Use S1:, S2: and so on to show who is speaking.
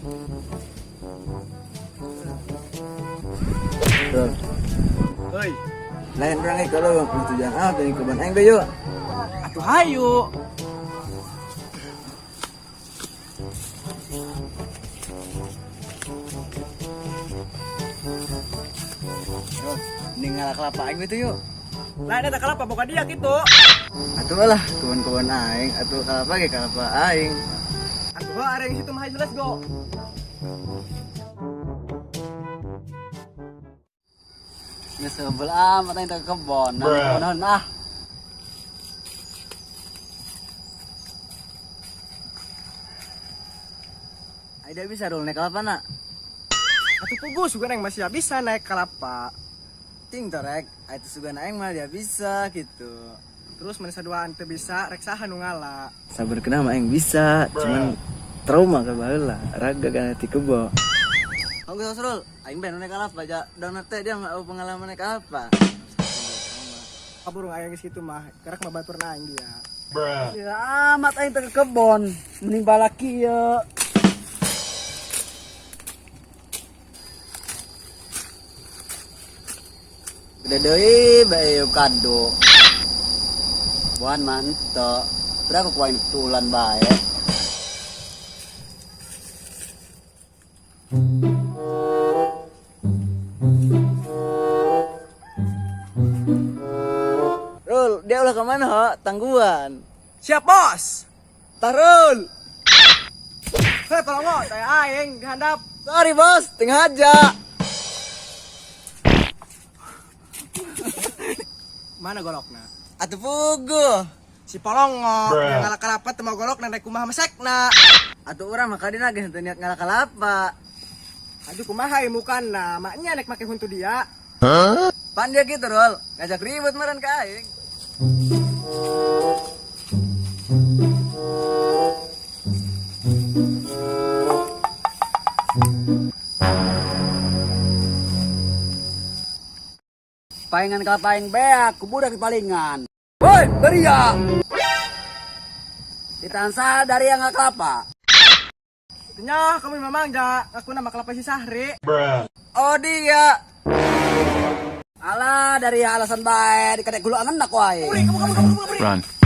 S1: Rol,
S2: Hei,
S1: lain orang kalau tujuan apa yang keban aing beyo.
S2: atuh hayu.
S1: Rol, ini ngalah kelapa aing itu yuk.
S2: Lain eta kalapa boga dia gitu.
S1: Atuh lah kawan-kawan aing, atuh kelapa ge kelapa aing.
S2: Atuh are yang situ mah jelas go.
S3: Nggak sebel amat yang ke kebon. Nah, ah.
S1: Aida bisa Rol naik kelapa nak.
S2: Atuh pugus juga yang masih bisa naik kalapa.
S1: Ting torek, itu sugan aing mah dia bisa gitu.
S2: Terus manusia duaan teu bisa rek saha nu ngala.
S1: Sabar kena mah aing bisa, cuman trauma ka baheula, raga kana ti kebo. Kamu geus Rol, aing ben naik kelapa aja. Dan teh dia mah pengalaman naik kelapa.
S2: Kaburung aya geus kitu mah, karek mah baturna aing dia.
S3: Ya amat yang ke kebon. Mending balaki ya. Gede deui bae kado. Buan mantap. Berapa kuain tulan bae.
S1: Rol, dia ulah kemana ho? Tangguhan.
S2: Siap, Bos.
S1: Tarul.
S2: Hei, palongo, saya aing dihandap.
S1: Sorry bos, tengah aja.
S2: Mana golokna?
S1: Atuh pugu.
S2: Si Polongo yang ngalah kalapa teu mau golok naik kumaha mesekna.
S1: Atuh urang mah kadina ge henteu niat ngalah kalapa.
S2: Aduh kumaha ieu mukanna, maknya naik make huntu dia.
S1: Pan dia gitu Rol, ngajak ribut meureun ka aing.
S3: Palingan kalau paling beak, kubudak di palingan. Woi, beria! Ditahan sah dari yang nggak kelapa.
S2: Nya kami memang ja aku nama kelapa si Sahri.
S1: Oh dia.
S3: Alah, dari alasan baik, dikadek gulu angan nak wae.
S4: Run.